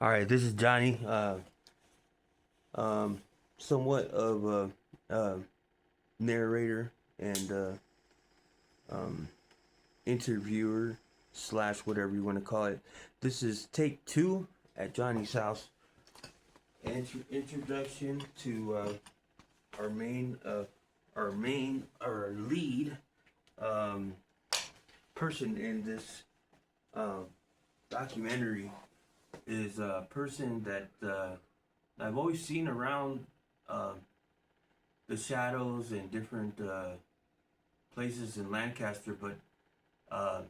All right, this is Johnny. Somewhat of a narrator and interviewer slash whatever you want to call it. This is take two at Johnny's house. Introduction to our main, our lead um, person in this documentary is a person that I've always seen around the shadows and different places in Lancaster, but uh,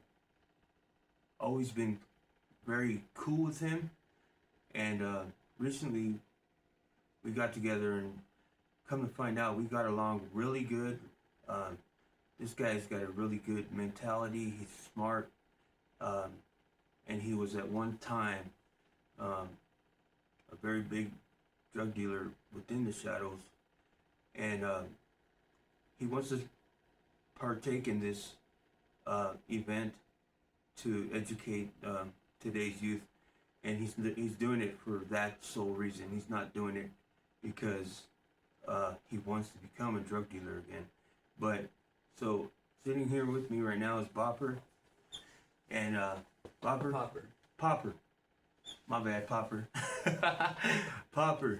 always been very cool with him. And recently we got together and come to find out we got along really good. This guy's got a really good mentality. He's smart. And he was at one time a very big drug dealer within the shadows, and he wants to partake in this event to educate today's youth, and he's doing it for that sole reason. He's not doing it because he wants to become a drug dealer again. But so sitting here with me right now is Bopper, and Popper. My bad, Popper. Popper.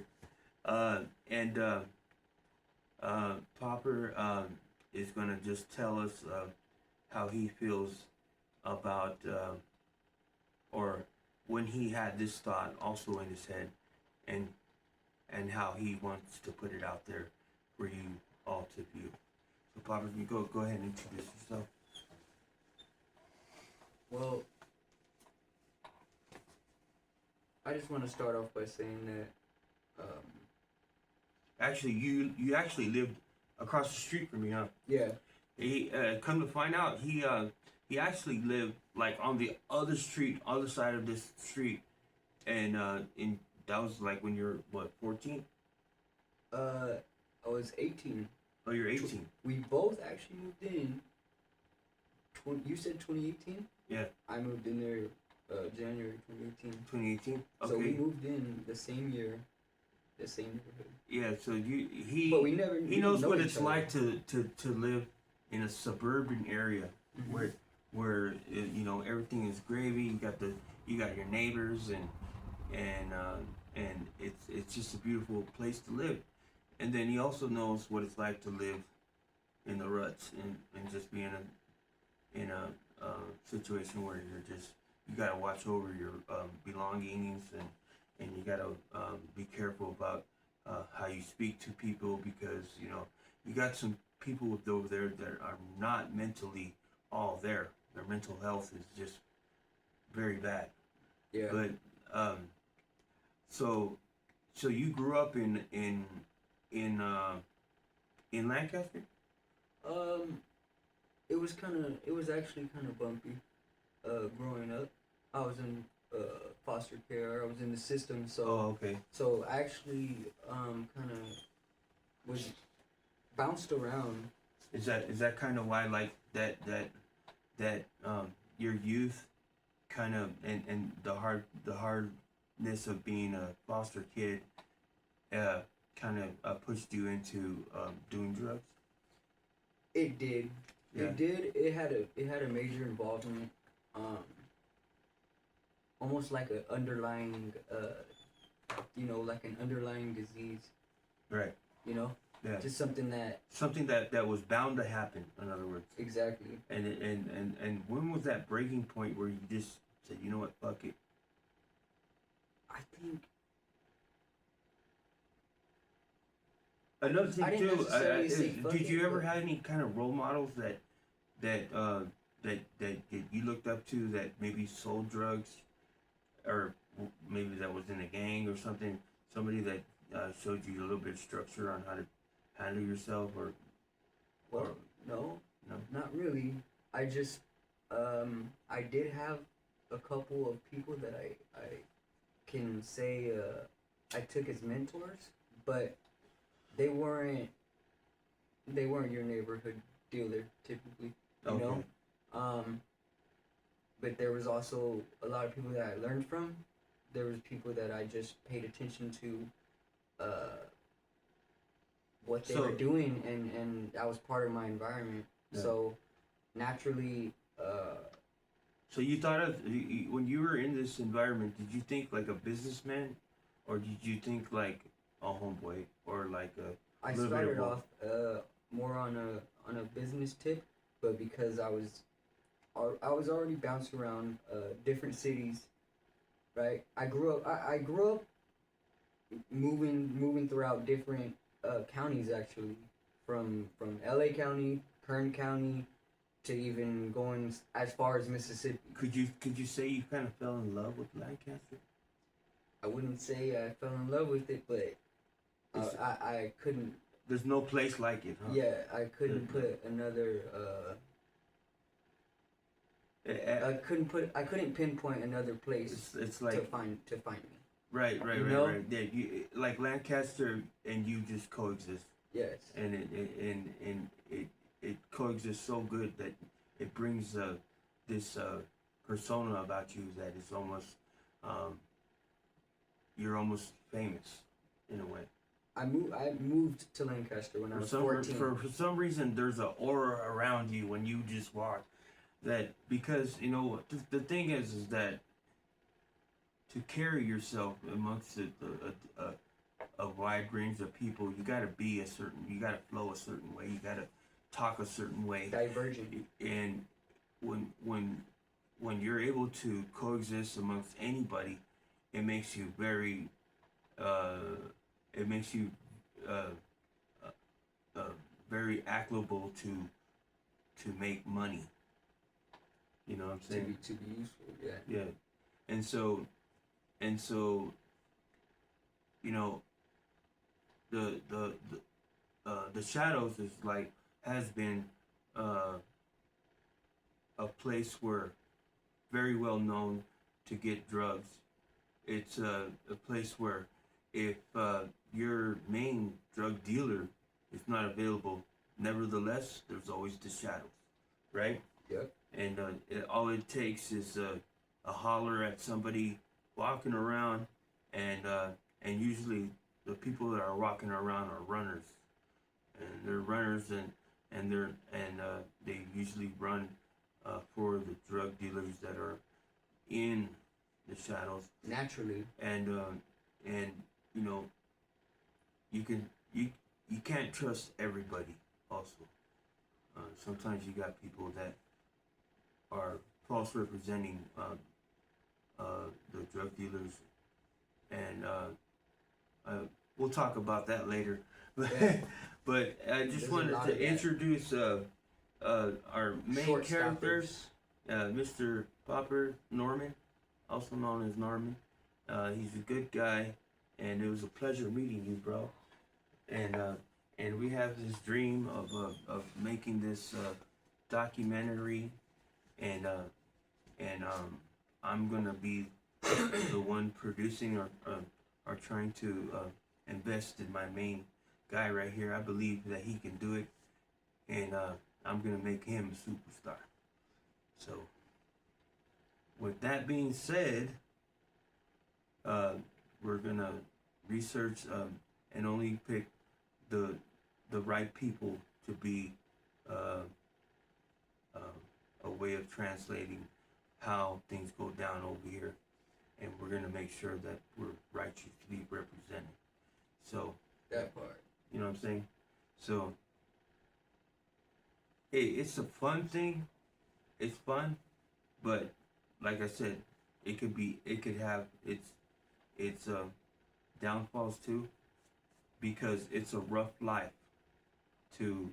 And Popper is going to just tell us how he feels about, or when he had this thought also in his head, and how he wants to put it out there for you all to view. So, Popper, you go ahead and introduce yourself. Well, I just want to start off by saying that, Actually, you actually lived across the street from me, huh? yeah, He come to find out, he actually lived like on the other street, other side of this street, and in that was like when you're what 14? I was 18. Oh, you're 18. We both actually moved in. You said 2018? Yeah. I moved in there January 2018. 2018. Okay. So we moved in the same year, the same neighborhood. Yeah. So But we never. he knows what it's like to live in a suburban area Mm-hmm. where everything is gravy. You got your neighbors and it's just a beautiful place to live. And then he also knows what it's like to live in the ruts and just be in a situation where you gotta watch over your belongings and you gotta be careful about how you speak to people, because you got some people over there that are not mentally all there. Their mental health is just very bad. Yeah. But so you grew up in Lancaster? It was actually kind of bumpy. Growing up, I was in foster care. I was in the system, so. Oh, okay. So I actually kind of was bounced around. Is that kind of why, like, that your youth kind of and the hardness of being a foster kid kind of pushed you into doing drugs? It did. Yeah. It did. It had a major involvement. Almost like an underlying, like an underlying disease. Right. Yeah. Just something that was bound to happen. In other words. Exactly. And when was that breaking point where you just said, you know what, fuck it? I think. Another thing I didn't too. necessarily say fuck Did it, you ever but- have any kind of role models that you looked up to that maybe sold drugs, or maybe that was in a gang or something? Somebody that showed you a little bit of structure on how to handle yourself, or No, no? not really. I just, I did have a couple of people that I can say I took as mentors, but they weren't your neighborhood dealer typically, you know. But there was also a lot of people that I learned from there was people that I just paid attention to, what they were So doing, and that was part of my environment. yeah. So naturally, So you thought of when you were in this environment, did you think like a businessman, or did you think like a homeboy, or like a I little bit of started both? off more on a business tip, but because I was already bounced around different cities, right? I grew up moving throughout different counties actually, from L.A. County, Kern County, to even going as far as Mississippi. Could you say you kind of fell in love with Lancaster? I wouldn't say I fell in love with it, but It's, I couldn't. there's no place like it, huh? Yeah, I couldn't The- put another. the- I couldn't pinpoint another place it's like to find me. right, You know? right. Yeah, like Lancaster and you just coexist, Yes. and it coexists so good that it brings this persona about you that is almost um, you're almost famous in a way. I moved to Lancaster when I was 14. For some reason, there's an aura around you when you just walk. That because the thing is that to carry yourself amongst a wide range of people, you gotta you gotta flow a certain way, you gotta talk a certain way, Divergent. and when you're able to coexist amongst anybody, it makes you very uh, it makes you uh, uh, very applicable to make money. You know what I'm saying? To be useful, yeah. Yeah, and so you know the shadows is like has been uh, a place where very well known to get drugs. It's a place where if your main drug dealer is not available, nevertheless, there's always the shadows, right? Yep. And all it takes is a holler at somebody walking around, and usually the people that are walking around are runners, and they're runners, and they usually run for the drug dealers that are in the shadows, Naturally. and you know you can you can't trust everybody. Also, sometimes you got people that are false representing the drug dealers, and we'll talk about that later. But Yeah. but I just There's a wanted lot to of that. introduce our main Short characters, stoppers. Mr. Popper Norman, also known as Norman. He's a good guy, and it was a pleasure meeting you, bro. And we have this dream of making this documentary, and I'm gonna be the one producing or trying to invest in my main guy right here. I believe that he can do it, and I'm gonna make him a superstar. So, with that being said, we're gonna research and only pick the right people to be uh, a way of translating how things go down over here, and we're gonna make sure that we're righteously represented. So, That part. you know what I'm saying? So, hey, it's a fun thing. It's fun, but like I said, it could have its downfalls too, because it's a rough life. To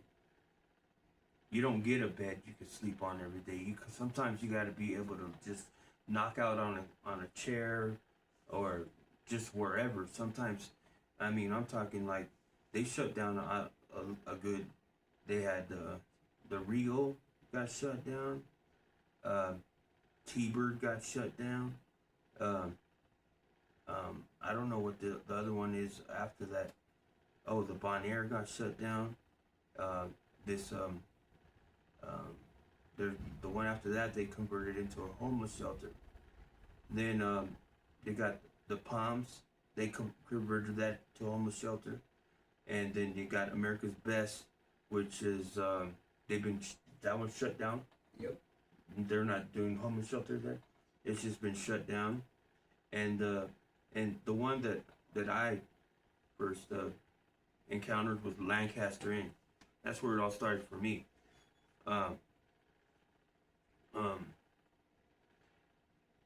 You don't get a bed you can sleep on every day. Sometimes you got to be able to just knock out on a chair, or just wherever. Sometimes, I mean, I'm talking like they shut down a good. They had the Regal got shut down. Uh, T-Bird got shut down. Um, I don't know what the other one is after that. Oh, the Bonaire got shut down. This the one after that they converted into a homeless shelter. Then they got the Palms, they converted that to a homeless shelter, and then you got America's Best, which is they've been that one's shut down. Yep. They're not doing homeless shelter there. It's just been shut down, and the one that I first encountered was Lancaster Inn. That's where it all started for me. Um, um,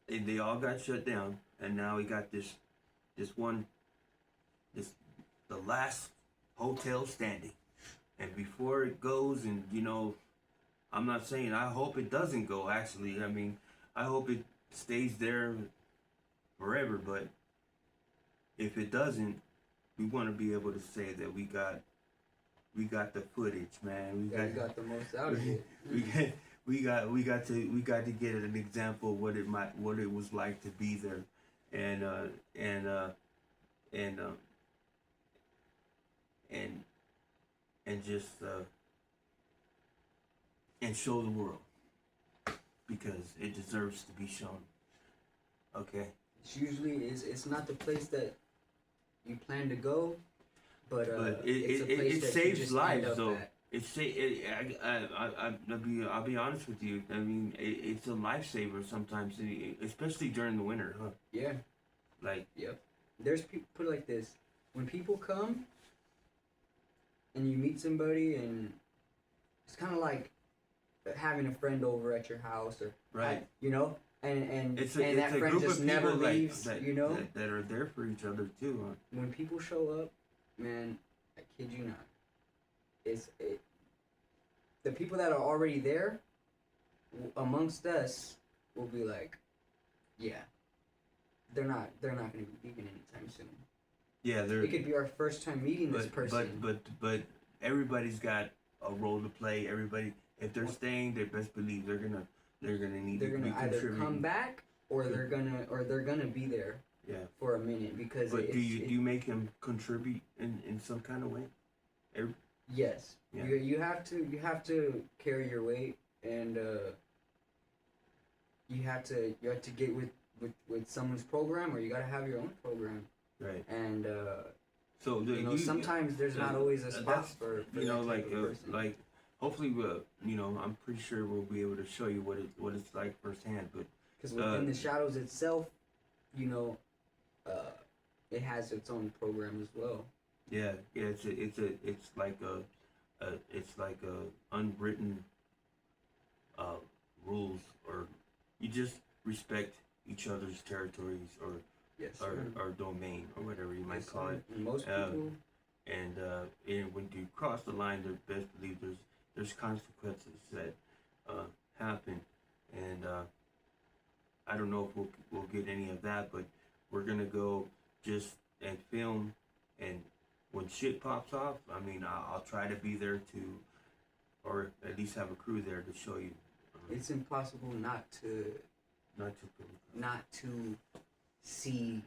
they all got shut down, and now we got this one, this the last hotel standing. And before it goes, and I'm not saying I hope it doesn't go. Actually, I mean, I hope it stays there forever. But if it doesn't, we want to be able to say that we got the footage, man. You guys got the most out of it. We got to get an example of what it was like to be there, and and just and show the world, because it deserves to be shown. Okay. It's not the place that you plan to go, but it's a it place that you saves just lives end up though. at. I'll be honest with you. I mean, it's a lifesaver sometimes, especially during the winter, huh? Yeah. Like, Yep. There's people, put it like this: when people come and you meet somebody, and it's kind of like having a friend over at your house, or right. and It's that a friend group just of never people leaves, that are there for each other too, huh? When people show up, man, I kid you not, the people that are already there amongst us will be like, yeah, they're not going to be leaving anytime soon. Yeah, it could be our first time meeting this person. But everybody's got a role to play. Everybody, if they're staying, they best believe they're gonna need to be either contributing. come back, or they're gonna be there. Yeah. For a minute, because. But do you make them contribute in some kind of way? Yes. Yeah. You have to carry your weight, and you have to get with someone's program, or you gotta have your own program. Right. And so sometimes there's not always a spot for like hopefully I'm pretty sure we'll be able to show you what it's like firsthand. But because within the shadows itself, it has its own program as well. Yeah. It's like a unwritten rules, or you just respect each other's territories, or yes, or domain, or whatever you might call it. And most people. And when you cross the line, there best believe there's consequences that happen, and I don't know if we'll get any of that, but we're gonna go just and film, and when shit pops off, I mean, I'll try to be there to, or at least have a crew there to show you. It's impossible not to see,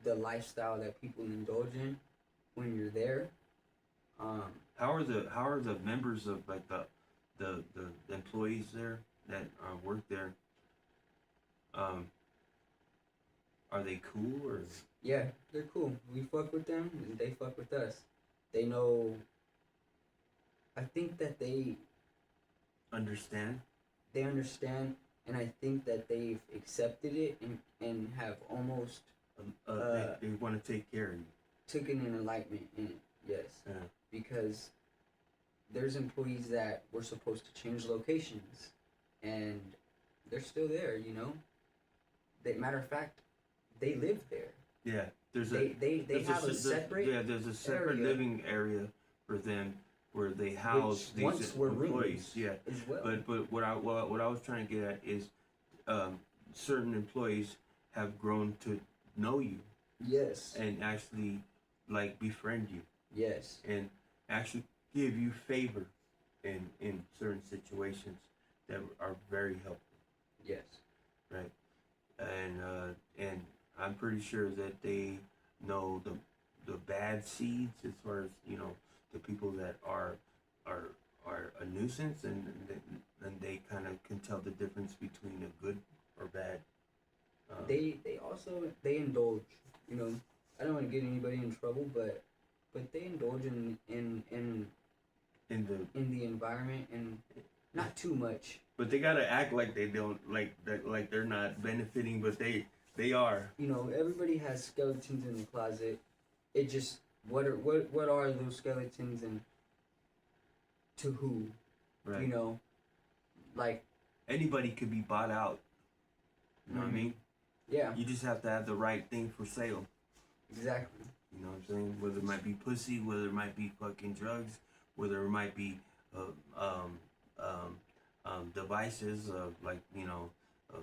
the lifestyle that people indulge in when you're there. How are the members of like the employees there that work there? Are they cool, or? Yeah, they're cool. We fuck with them, and they fuck with us. They know. I think that they understand. They understand, and I think that they've accepted it and have almost. They want to take care of you. Taken an enlightenment in it, yes. Yeah. Because there's employees that were supposed to change locations, and they're still there. Matter of fact, they live there. Yeah, there's they have a separate. There's a separate living area for them where they house these employees. Yeah, as well. But what I was trying to get at is, certain employees have grown to know you. Yes. And actually, like, befriend you. Yes. And actually give you favor in certain situations that are very helpful. Yes. Right. And I'm pretty sure that they know the bad seeds, as far as the people that are a nuisance, and they kind of can tell the difference between a good or bad they also they indulge. You know, I don't want to get anybody in trouble, but they indulge in the environment and not too much. But they gotta act like they don't, like that, like they're not benefiting, but they are. You know, everybody has skeletons in the closet. It just what are those skeletons and to who? Right. You know, like Anybody could be bought out. You know what I mean? Yeah. You just have to have the right thing for sale. Exactly. You know what I'm saying? Whether it might be pussy, whether it might be fucking drugs, whether it might be uh, um, devices, like, you know, uh,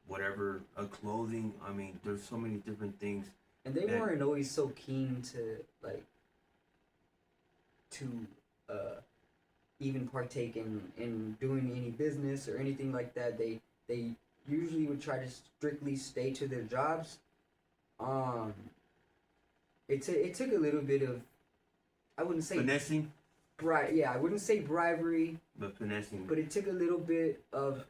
whatever, clothing. I mean, there's so many different things. And they weren't always so keen to even partake in doing any business or anything like that. They usually would try to strictly stay to their jobs. It took a little bit of, I wouldn't say finessing. Yeah, I wouldn't say bribery, but finessing. But it took a little bit of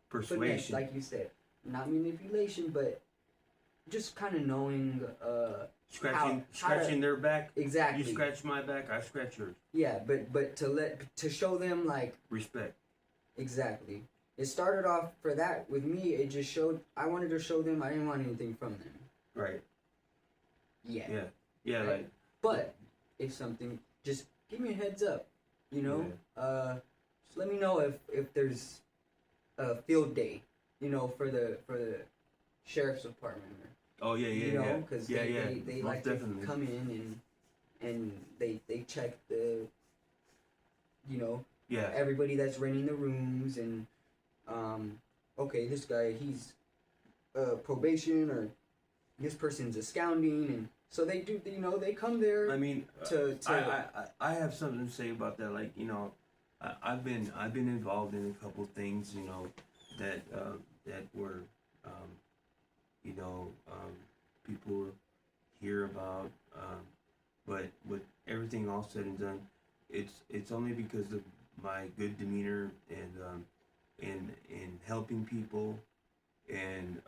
persuasion, finesse, like you said, not manipulation, but just kind of knowing scratching their back. Exactly. You scratch my back, I scratch yours. Yeah, but to show them like respect. Exactly. It started off for that with me. It just showed I wanted to show them I didn't want anything from them. Right. Yeah. Yeah. Right? Like. But if something, just give me a heads up. You know. Yeah. Just let me know if there's a field day. You know, for the sheriff's department. Oh yeah. You know, because they like definitely. To come in and they check the. You know. Yeah. Everybody that's renting the rooms and okay, this guy he's probation or this person's absconding, and so they do. You know, they come there. I mean, I have something to say about that. Like, you know, I've been involved in a couple things. You know, that were you know, people hear about, but with everything all said and done, it's only because of my good demeanor and in helping people and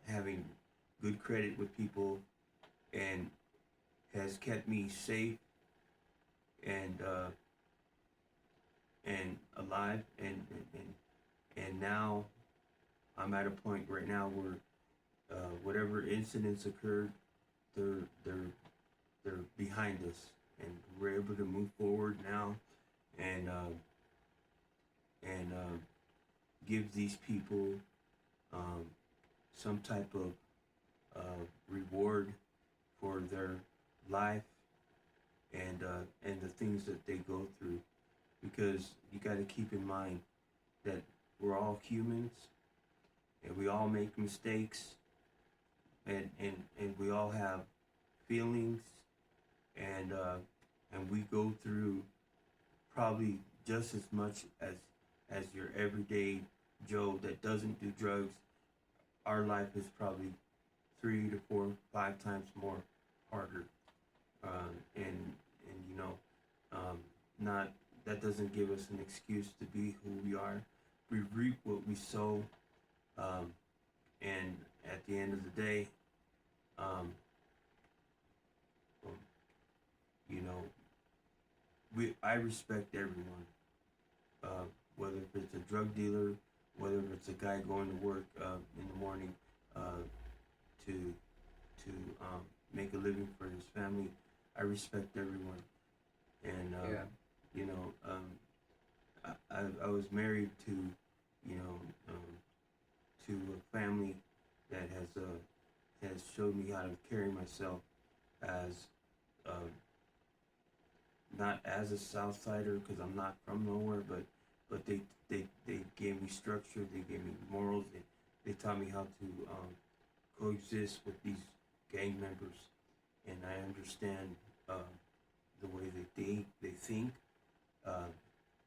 having good credit with people and has kept me safe and alive and now I'm at a point right now where whatever incidents occurred, they're behind us and we're able to move forward now and give these people some type of reward for their life and the things that they go through, because you got to keep in mind that we're all humans and we all make mistakes and we all have feelings and we go through probably just as much as your everyday Joe that doesn't do drugs. Our life is probably 3 to 4, 5 times more harder, and you know, not that doesn't give us an excuse to be who we are. We reap what we sow, and at the end of the day, you know, I respect everyone, whether if it's a drug dealer, whether if it's a guy going to work in the morning to make a living for his family. I respect everyone, and you know, I was married to, you know, to a family that has showed me how to carry myself as not as a South Sider, because I'm not from nowhere, but they gave me structure, they gave me morals, they taught me how to coexist with these gang members, and I understand the way that they think.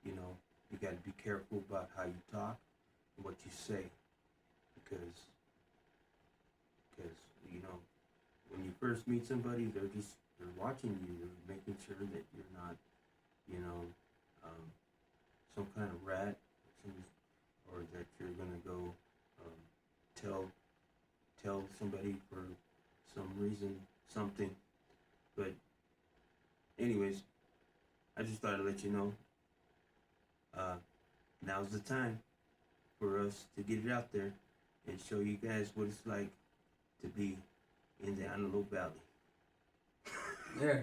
You know, you got to be careful about how you talk and what you say, because you know, when you first meet somebody, they're watching you, they're making sure that you're not, you know, some kind of rat, some somebody for some reason, something. But anyways, I just thought I'd let you know. Now's the time for us to get it out there and show you guys what it's like to be in the Antelope Valley. Yeah,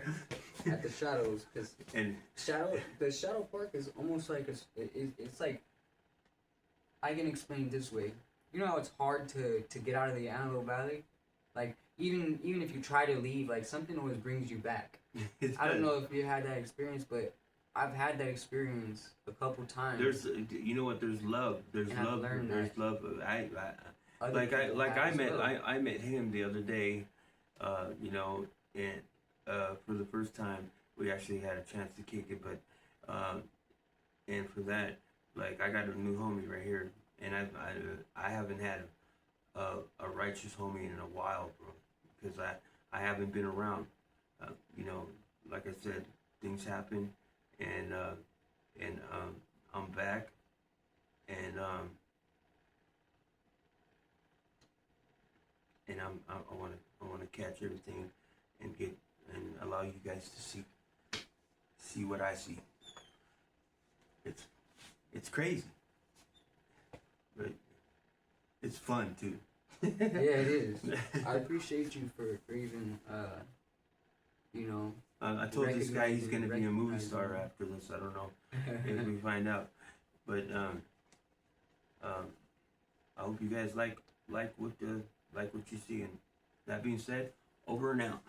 at the Shadows, because And the Shadow Park is almost like it's like, I can explain it this way. You know how it's hard to get out of the Antelope Valley, like even if you try to leave, like something always brings you back. I don't know if you had that experience, but I've had that experience a couple times. There's, you know what? There's love. There's And I've love. learned There's that love. Other people have I as met well. I met him the other day, you know, and for the first time we actually had a chance to kick it, but and for that, like I got a new homie right here, and I haven't had a righteous homie in a while, bro, because I haven't been around, you know, like I said, things happen, and I'm back, and I want to catch everything and get and allow you guys to see what I see. It's crazy, but it's fun too. Yeah, it is. I appreciate you for even you know. I told this guy he's gonna be a movie Recognizing star me. after this. I don't know if we find out, but I hope you guys like what you see. And that being said, over and out.